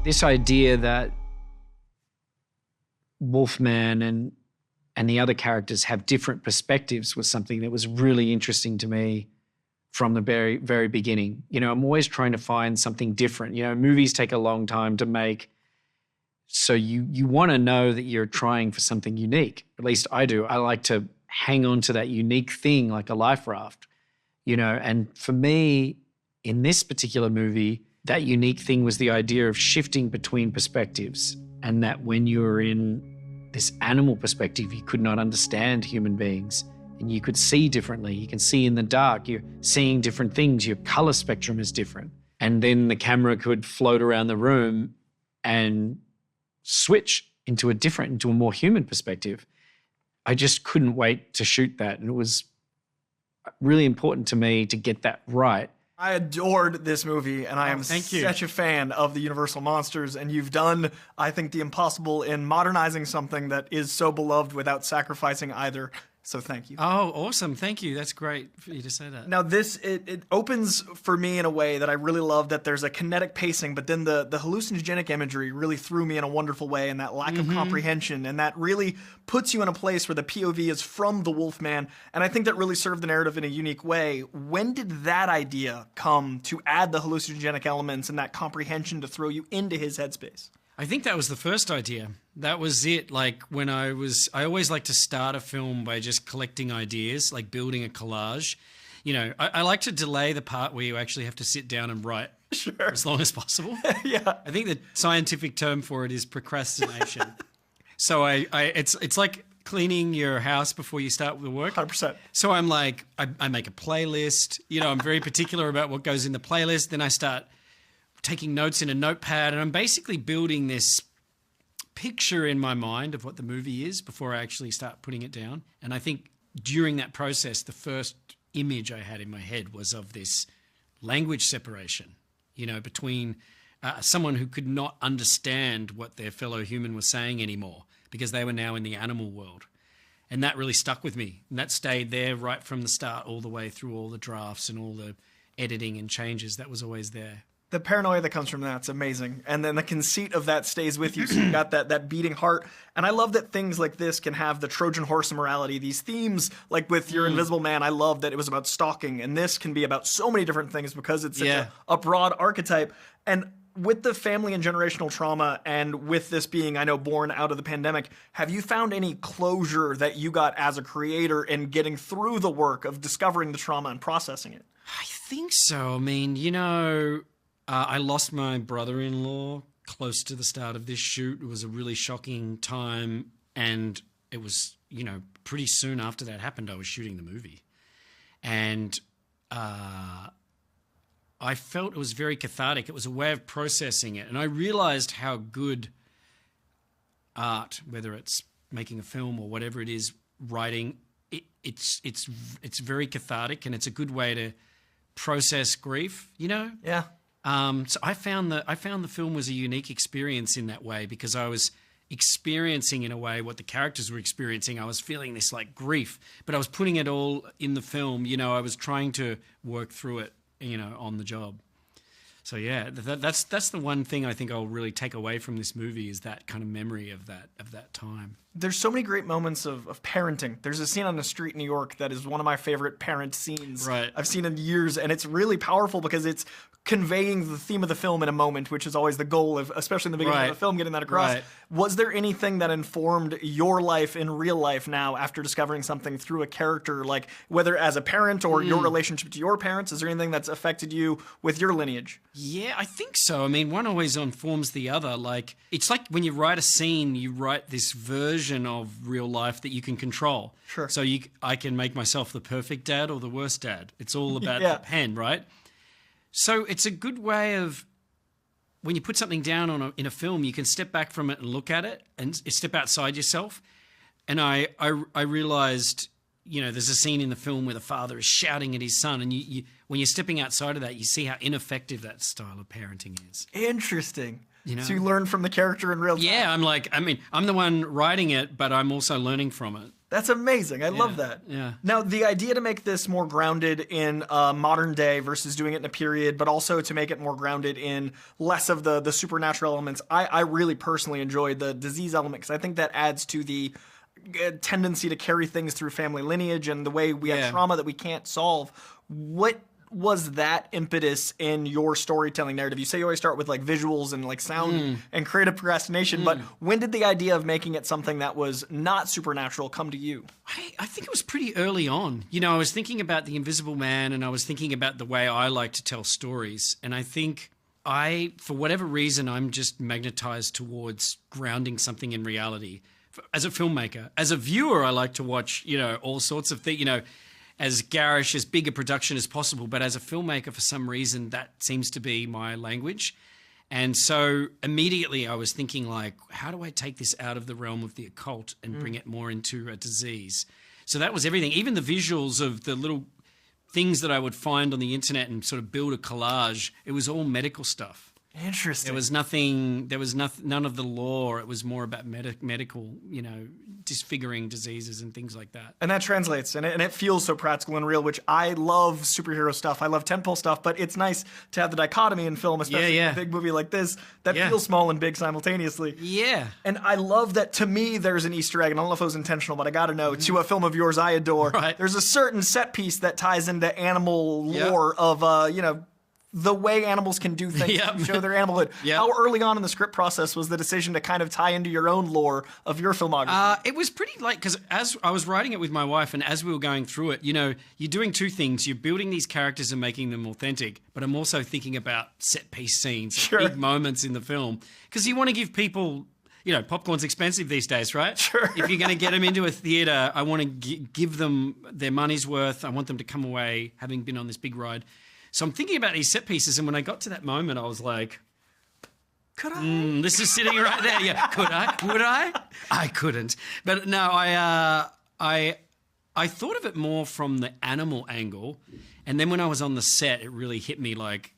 This idea that Wolfman and the other characters have different perspectives was something that was really interesting to me from the very, very beginning. You know, I'm always trying to find something different. You know, movies take a long time to make. So you want to know that you're trying for something unique. At least I do. I like to hang on to that unique thing like a life raft, you know. And for me, in this particular movie, that unique thing was the idea of shifting between perspectives, and that when you were in this animal perspective, you could not understand human beings and you could see differently. You can see in the dark, you're seeing different things, your color spectrum is different. And then the camera could float around the room and switch into a more human perspective. I just couldn't wait to shoot that. And it was really important to me to get that right. I adored this movie, and I am such a fan of the Universal monsters, and you've done, I think, the impossible in modernizing something that is so beloved without sacrificing either. So thank you. Oh, awesome. Thank you. That's great for you to say that. Now this, it opens for me in a way that I really love, that there's a kinetic pacing, but then the hallucinogenic imagery really threw me in a wonderful way, and that lack of comprehension, and that really puts you in a place where the POV is from the Wolfman, and I think that really served the narrative in a unique way. When did that idea come to add the hallucinogenic elements and that comprehension to throw you into his headspace? I think that was the first idea. That was it. Like when I always like to start a film by just collecting ideas, like building a collage. You know, I like to delay the part where you actually have to sit down and write for as long as possible. Yeah. I think the scientific term for it is procrastination. So it's like cleaning your house before you start with the work. 100%. So I'm like, I make a playlist. You know, I'm very particular about what goes in the playlist. Then I start taking notes in a notepad, and I'm basically building this picture in my mind of what the movie is before I actually start putting it down. And I think during that process, the first image I had in my head was of this language separation, you know, between someone who could not understand what their fellow human was saying anymore because they were now in the animal world. And that really stuck with me. And that stayed there right from the start all the way through all the drafts and all the editing and changes. That was always there. The paranoia that comes from that's amazing. And then the conceit of that stays with you, so you got that beating heart. And I love that things like this can have the Trojan horse of morality. These themes, like with your Invisible Man, I love that it was about stalking. And this can be about so many different things because it's such a broad archetype. And with the family and generational trauma, and with this being, I know, born out of the pandemic, have you found any closure that you got as a creator in getting through the work of discovering the trauma and processing it? I think so. I mean, you know, I lost my brother-in-law close to the start of this shoot. It was a really shocking time, and it was, you know, pretty soon after that happened, I was shooting the movie. And I felt it was very cathartic. It was a way of processing it. And I realized how good art, whether it's making a film or whatever it is, writing, it's very cathartic, and it's a good way to process grief, you know? Yeah. So I found the film was a unique experience in that way, because I was experiencing in a way what the characters were experiencing. I was feeling this like grief, but I was putting it all in the film. You know, I was trying to work through it, you know, on the job. So yeah, that's the one thing I think I'll really take away from this movie, is that kind of memory of that time. There's so many great moments of parenting. There's a scene on the street in New York that is one of my favorite parent scenes I've seen in years, and it's really powerful because it's conveying the theme of the film in a moment, which is always the goal of, especially in the beginning of the film, getting that across. Was there anything that informed your life in real life now after discovering something through a character, like whether as a parent or your relationship to your parents? Is there anything that's affected you with your lineage? Yeah, I think so. I mean, one always informs the other. Like, it's like when you write a scene, you write this version of real life that you can control. Sure. So I can make myself the perfect dad or the worst dad. It's all about the pen, right? So it's a good way of, when you put something down in a film, you can step back from it and look at it and step outside yourself. And I realized, you know, there's a scene in the film where the father is shouting at his son, and you when you're stepping outside of that, you see how ineffective that style of parenting is. Interesting. You know? So you learn from the character in real time. Yeah, I'm the one writing it, but I'm also learning from it. That's amazing. I love that. Yeah. Now, the idea to make this more grounded in modern day versus doing it in a period, but also to make it more grounded in less of the supernatural elements, I really personally enjoyed the disease element because I think that adds to the tendency to carry things through family lineage and the way we have trauma that we can't solve. What was that impetus in your storytelling narrative? You say you always start with like visuals and like sound and creative procrastination, but when did the idea of making it something that was not supernatural come to you? I think it was pretty early on. You know, I was thinking about the Invisible Man and I was thinking about the way I like to tell stories. And I think for whatever reason, I'm just magnetized towards grounding something in reality. As a filmmaker, as a viewer, I like to watch, you know, all sorts of things, you know, as garish, as big a production as possible. But as a filmmaker, for some reason, that seems to be my language. And so immediately I was thinking like, how do I take this out of the realm of the occult and bring it more into a disease? So that was everything. Even the visuals of the little things that I would find on the internet and sort of build a collage, it was all medical stuff. Interesting. There was none of the lore. It was more about medical, you know, disfiguring diseases and things like that. And that translates, and it feels so practical and real, which I love superhero stuff. I love tentpole stuff, but it's nice to have the dichotomy in film, especially in a big movie like this, that feels small and big simultaneously. Yeah. And I love that, to me, there's an Easter egg, and I don't know if it was intentional, but I gotta know, to a film of yours I adore, there's a certain set piece that ties into animal lore of, you know, the way animals can do things, show their animalhood. How early on in the script process was the decision to kind of tie into your own lore of your filmography? It was pretty like, because as I was writing it with my wife and as we were going through it, you know, you're doing two things. You're building these characters and making them authentic, but I'm also thinking about set piece scenes, big moments in the film, because you want to give people, you know, popcorn's expensive these days, right? Sure. If you're going to get them into a theater, I want to give them their money's worth. I want them to come away having been on this big ride. So I'm thinking about these set pieces, and when I got to that moment, I was like, could I? This is sitting right there. Yeah, could I? Would I? I couldn't. But no, I thought of it more from the animal angle, and then when I was on the set, it really hit me like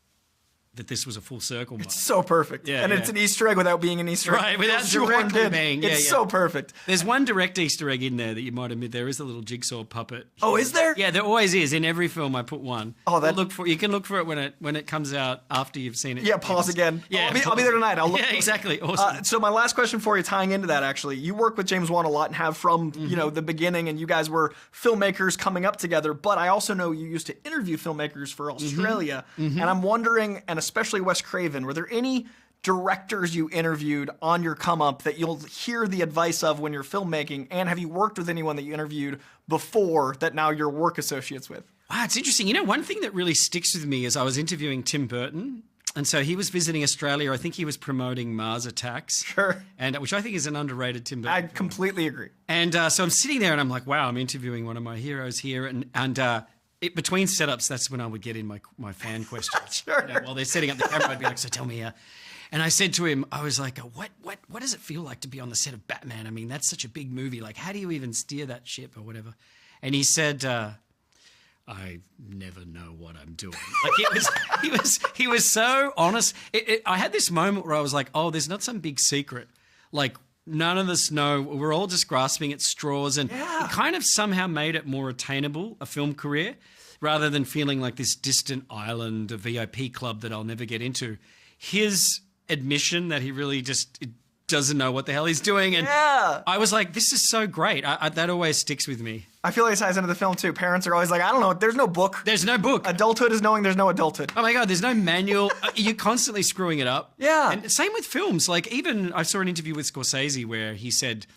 that this was a full circle moment. It's so perfect. And it's an Easter egg without being an Easter egg. Right, without directly being. It's so perfect. There's one direct Easter egg in there that you might admit. There is a little jigsaw puppet. Oh, is there? Yeah, there always is. In every film, I put one. Oh, that... You can look for it when it comes out after you've seen it. Yeah, pause again. Yeah, I'll be there tonight. I'll look. Yeah, exactly. Awesome. So my last question for you, tying into that, actually, you work with James Wan a lot and have from you know the beginning, and you guys were filmmakers coming up together. But I also know you used to interview filmmakers for Australia, and I'm wondering, and especially Wes Craven, were there any directors you interviewed on your come up that you'll hear the advice of when you're filmmaking? And have you worked with anyone that you interviewed before that now you're work associates with? Wow, it's interesting. You know, one thing that really sticks with me is I was interviewing Tim Burton. And so he was visiting Australia. I think he was promoting Mars Attacks. Sure. And which I think is an underrated Tim Burton film. Completely agree. And so I'm sitting there and I'm like, wow, I'm interviewing one of my heroes here. And between setups, that's when I would get in my fan questions. Sure. You know, while they're setting up the camera, I'd be like, so tell me, and I said to him, I was like, what does it feel like to be on the set of Batman? I mean, that's such a big movie. Like, how do you even steer that ship or whatever? And he said, I never know what I'm doing. Like he was so honest. I had this moment where I was like, oh, there's not some big secret. Like, none of us know. We're all just grasping at straws. And it kind of somehow made it more attainable, a film career, rather than feeling like this distant island, a VIP club that I'll never get into. His admission that he really just doesn't know what the hell he's doing. And I was like, this is so great. That always sticks with me. I feel like it ties into the film too. Parents are always like, I don't know, there's no book. There's no book. Adulthood is knowing there's no adulthood. Oh my God, there's no manual. You're constantly screwing it up. Yeah. And same with films. Like even I saw an interview with Scorsese where he said,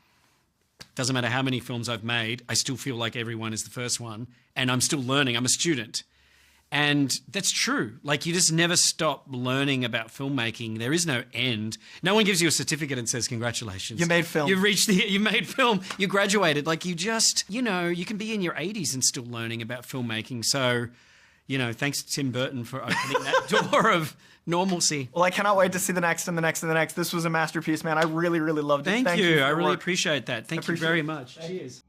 doesn't matter how many films I've made, I still feel like everyone is the first one and I'm still learning. I'm a student. And that's true. Like you just never stop learning about filmmaking. There is no end. No one gives you a certificate and says, congratulations. You made film. You made film. You graduated. Like you just, you can be in your 80s and still learning about filmmaking. So, thanks to Tim Burton for opening that door of normalcy. Well, I cannot wait to see the next and the next and the next. This was a masterpiece, man. I really, really loved it. Thank you. I really appreciate that. Thank you very much. Cheers.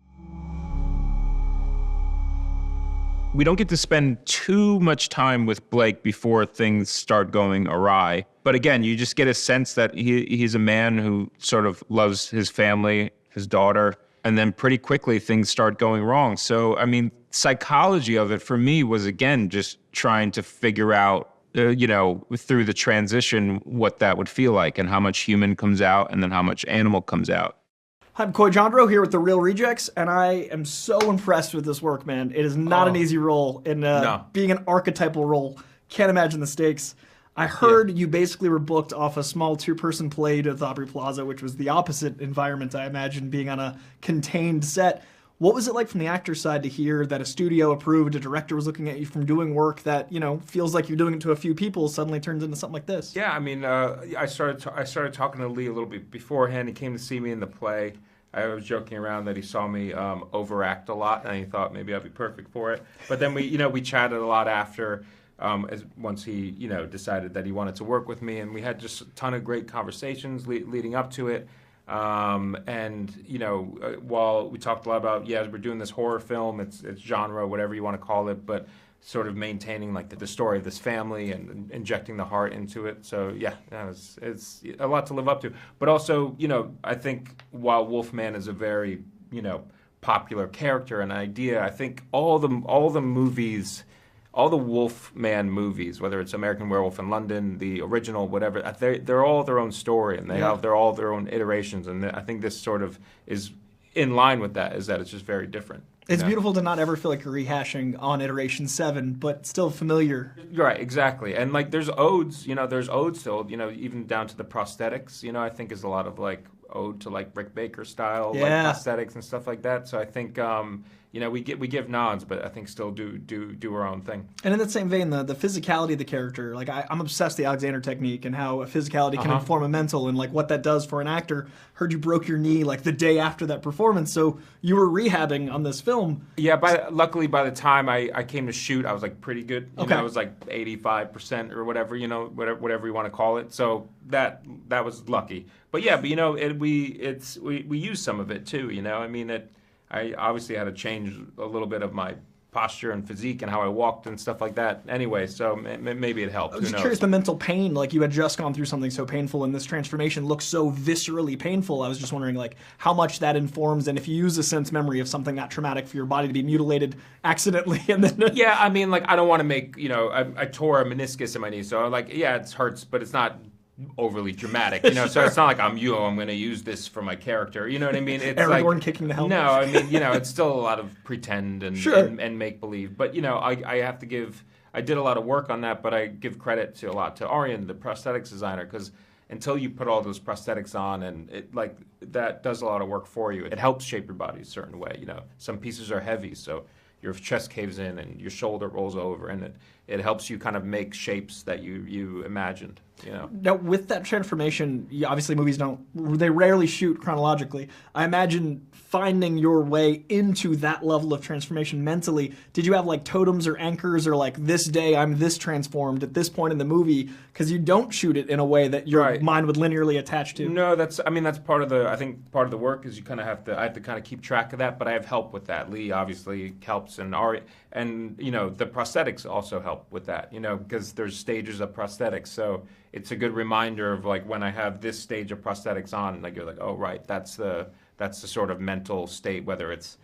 We don't get to spend too much time with Blake before things start going awry. But again, you just get a sense that he's a man who sort of loves his family, his daughter, and then pretty quickly things start going wrong. So, I mean, psychology of it for me was, again, just trying to figure out, through the transition, what that would feel like and how much human comes out and then how much animal comes out. I'm Coy Jandro here with The Real Rejects, and I am so impressed with this work, man. It is not an easy role, and being an archetypal role, can't imagine the stakes. I heard you basically were booked off a small two-person play to Aubrey Plaza, which was the opposite environment, I imagine, being on a contained set. What was it like from the actor's side to hear that a studio approved, a director was looking at you from doing work that, feels like you're doing it to a few people, suddenly turns into something like this? Yeah, I mean, I started talking to Leigh a little bit beforehand. He came to see me in the play. I was joking around that he saw me overact a lot, and he thought maybe I'd be perfect for it. But then we chatted a lot after. Once he, decided that he wanted to work with me, and we had just a ton of great conversations leading up to it. While we talked a lot about, we're doing this horror film, it's genre, whatever you want to call it, but sort of maintaining like the story of this family and injecting the heart into it. So it's a lot to live up to. But also, I think while Wolfman is a very, popular character and idea, I think all the movies, all the Wolfman movies, whether it's American Werewolf in London, the original, whatever, they're all their own story, and they're all their own iterations. And I think this sort of is in line with that, is that it's just very different. It's beautiful to not ever feel like you're rehashing on iteration 7, but still familiar. Right, exactly. And like there's odes still, even down to the prosthetics, I think is a lot of like ode to like Rick Baker style like prosthetics and stuff like that. So I think we give nods, but I think still do our own thing. And in that same vein, the physicality of the character, like I'm obsessed with the Alexander technique and how a physicality can inform a mental, and like what that does for an actor. Heard you broke your knee like the day after that performance, so you were rehabbing on this film. Yeah, luckily by the time I came to shoot, I was like pretty good. I was like 85% or whatever, whatever you want to call it. So that was lucky. But we use some of it too. I obviously had to change a little bit of my posture and physique and how I walked and stuff like that anyway, so maybe it helped. I was just curious, the mental pain, like you had just gone through something so painful and this transformation looks so viscerally painful. I was just wondering like how much that informs, and if you use a sense memory of something that traumatic for your body to be mutilated accidentally and then... Yeah, I mean, like I don't want to make, I tore a meniscus in my knee, so like, it hurts, but it's not overly dramatic, so it's not like I'm going to use this for my character, you know what I mean? It's Aragorn like, kicking the helmet. No, I mean, it's still a lot of pretend and make believe, but I have to give, I did a lot of work on that, but I give credit to Arian, the prosthetics designer, because until you put all those prosthetics on, and it like that does a lot of work for you. It helps shape your body a certain way. Some pieces are heavy, so your chest caves in and your shoulder rolls over, and it helps you kind of make shapes that you imagined. Now, with that transformation, obviously movies they rarely shoot chronologically. I imagine finding your way into that level of transformation mentally, did you have like totems or anchors or like this day I'm this transformed at this point in the movie, because you don't shoot it in a way that your mind would linearly attach to? No, that's part of the work is I have to kind of keep track of that, but I have help with that. Leigh obviously helps, and the prosthetics also help with that, because there's stages of prosthetics, so it's a good reminder of like when I have this stage of prosthetics on, like you're like, oh right, that's the sort of mental state, whether it's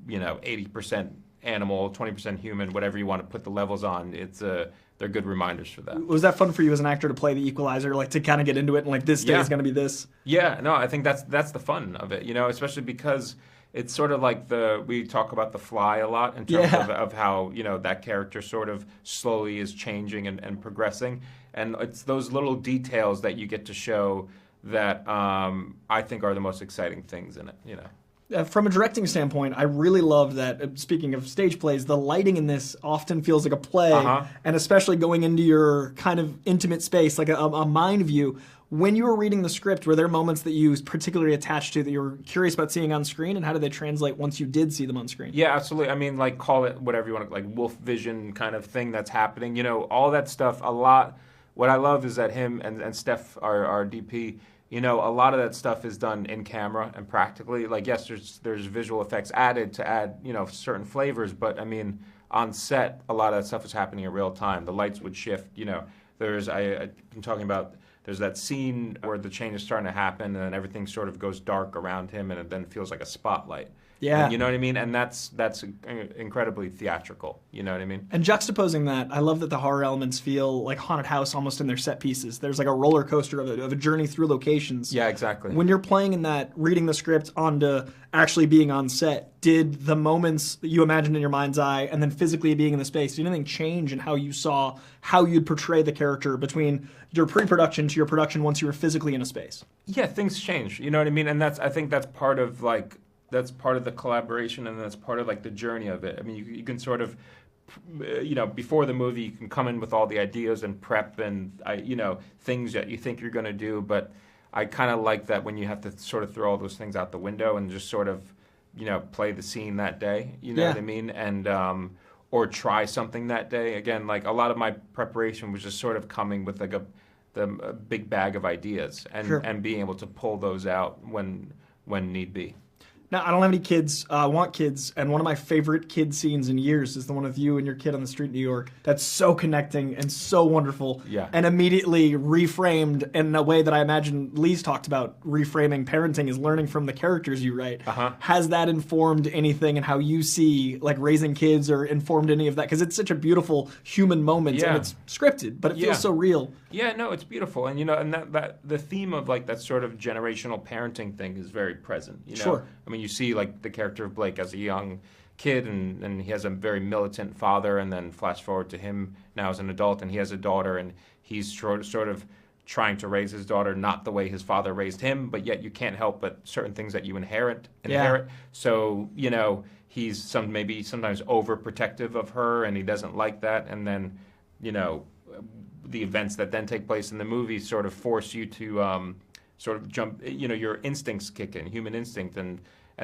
80% animal, 20% human, whatever you want to put the levels on. They're good reminders for that. Was that fun for you as an actor to play the equalizer, like to kind of get into it and like this day is going to be this? Yeah, no, I think that's the fun of it, especially because it's sort of like we talk about The Fly a lot in terms of how, that character sort of slowly is changing and progressing. And it's those little details that you get to show that I think are the most exciting things in it, From a directing standpoint, I really love that, speaking of stage plays, the lighting in this often feels like a play, and especially going into your kind of intimate space, like a mind view. When you were reading the script, were there moments that you particularly attached to that you were curious about seeing on screen, and how did they translate once you did see them on screen? Yeah, absolutely. I mean, like call it whatever you want to, like wolf vision kind of thing that's happening. All that stuff, a lot. What I love is that him and Steph, our DP, a lot of that stuff is done in camera and practically. Like, yes, there's visual effects added to add, certain flavors, but I mean, on set, a lot of that stuff was happening in real time. The lights would shift, I've been talking about. There's that scene where the change is starting to happen, and then everything sort of goes dark around him, and it then feels like a spotlight. Yeah. And you know what I mean? And that's incredibly theatrical. You know what I mean? And juxtaposing that, I love that the horror elements feel like haunted house almost in their set pieces. There's like a roller coaster of a journey through locations. Yeah, exactly. When you're playing in that, reading the script onto actually being on set, did the moments that you imagined in your mind's eye and then physically being in the space, did anything change in how you saw how you'd portray the character between your pre-production to your production once you were physically in a space? Yeah, things change. You know what I mean? And I think that's part of like that's part of the collaboration, and that's part of like the journey of it. I mean, you can sort of, before the movie, you can come in with all the ideas and prep and things that you think you're going to do, but I kind of like that when you have to sort of throw all those things out the window and just sort of, play the scene that day. You know what I mean? And or try something that day. Again, like a lot of my preparation was just sort of coming with like a big bag of ideas and being able to pull those out when need be. Now, I don't have any kids. I want kids, and one of my favorite kid scenes in years is the one with you and your kid on the street in New York. That's so connecting and so wonderful. Yeah. And immediately reframed in a way that I imagine Leigh's talked about. Reframing parenting is learning from the characters you write. Uh-huh. Has that informed anything in how you see like raising kids, or informed any of that? Because it's such a beautiful human moment, and it's scripted, but it feels so real. Yeah, no, it's beautiful, and and that the theme of like that sort of generational parenting thing is very present. Sure. I mean, you see like the character of Blake as a young kid, and he has a very militant father, and then flash forward to him now as an adult, and he has a daughter, and he's sort of trying to raise his daughter not the way his father raised him, but yet you can't help but certain things that you inherit. Yeah. So he's sometimes overprotective of her, and he doesn't like that, and then the events that then take place in the movie sort of force you to sort of jump, your instincts kick in, human instinct, and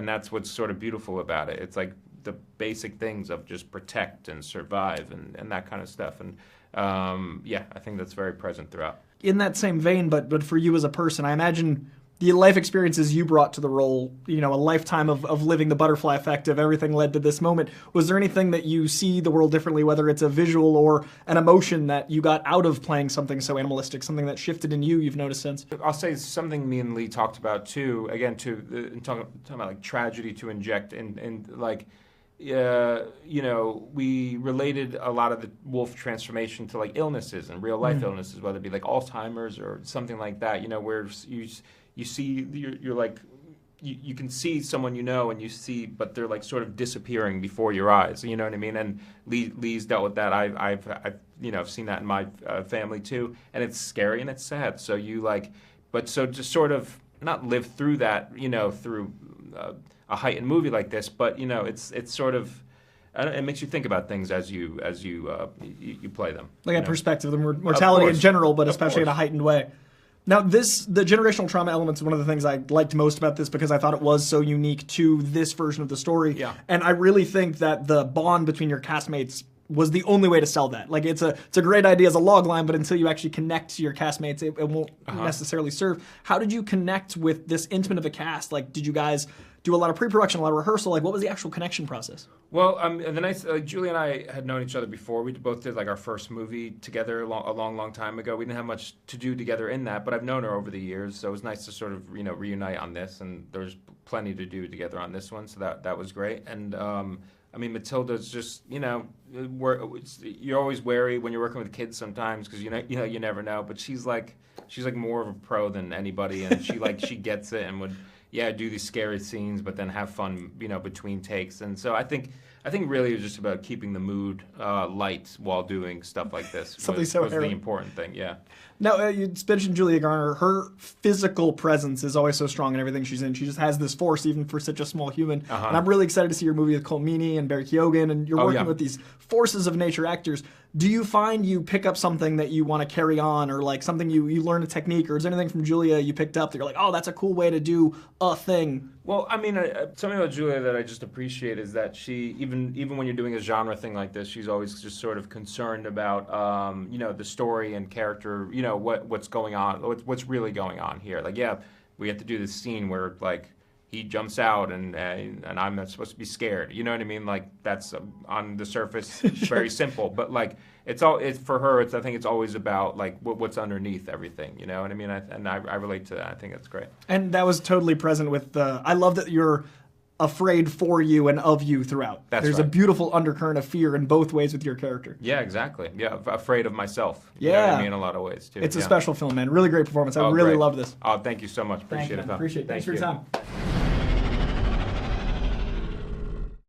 that's what's sort of beautiful about it. It's like the basic things of just protect and survive and that kind of stuff. And I think that's very present throughout. In that same vein, but for you as a person, I imagine the life experiences you brought to the role, a lifetime of living the butterfly effect of everything led to this moment. Was there anything that you see the world differently, whether it's a visual or an emotion that you got out of playing something so animalistic, something that shifted in you've noticed since? I'll say something me and Leigh talked about too, again, talking about like tragedy to inject and like, we related a lot of the wolf transformation to like illnesses and real life illnesses, whether it be like Alzheimer's or something like that, where you see, you're like, you can see someone and you see, but they're like sort of disappearing before your eyes. You know what I mean? And Leigh's dealt with that. I've seen that in my family too, and it's scary and it's sad. So just sort of not live through that, through a heightened movie like this, but it's sort of. It makes you think about things as you play them. Like a perspective of mortality in general, but especially in a heightened way. Now, the generational trauma element is one of the things I liked most about this, because I thought it was so unique to this version of the story. Yeah. And I really think that the bond between your castmates was the only way to sell that. Like, it's a great idea as a log line, but until you actually connect to your castmates, it won't necessarily serve. How did you connect with this intimate of a cast? Like, did you guys do a lot of pre-production, a lot of rehearsal? Like, what was the actual connection process? Well, Julie and I had known each other before. We both did like our first movie together a long time ago. We didn't have much to do together in that, but I've known her over the years, so it was nice to sort of reunite on this, and there's plenty to do together on this one, so that was great. And Matilda's just you're always wary when you're working with kids sometimes, because you never know, but she's like more of a pro than anybody, and she gets it and would do these scary scenes, but then have fun, between takes. And so I think really it was just about keeping the mood light while doing stuff like this. was the important thing, yeah. Now, you mentioned Julia Garner. Her physical presence is always so strong in everything she's in. She just has this force, even for such a small human. And I'm really excited to see your movie with Cole Meany and Barry Keoghan, and you're working with these forces of nature actors. Do you find you pick up something that you want to carry on, or like something you learn a technique, or is there anything from Julia you picked up that you're like, oh, that's a cool way to do a thing? Well, something about Julia that I just appreciate is that she, even when you're doing a genre thing like this, she's always just sort of concerned about, the story and character, what's going on, what's really going on here. Like, we have to do this scene where like he jumps out and I'm not supposed to be scared. You know what I mean? Like, that's on the surface very simple, but like it's for her. I think it's always about like what's underneath everything. You know what I mean? I relate to that. I think that's great. And that was totally present with the. I love that you're afraid for you and of you throughout. There's a beautiful undercurrent of fear in both ways with your character. Yeah, exactly. Yeah, afraid of myself. Yeah. You know what I mean? In a lot of ways, too. It's a special film, man. Really great performance. I really great. loved this. Oh, thank you so much. Appreciate it, pal. Appreciate it. Thanks for your time.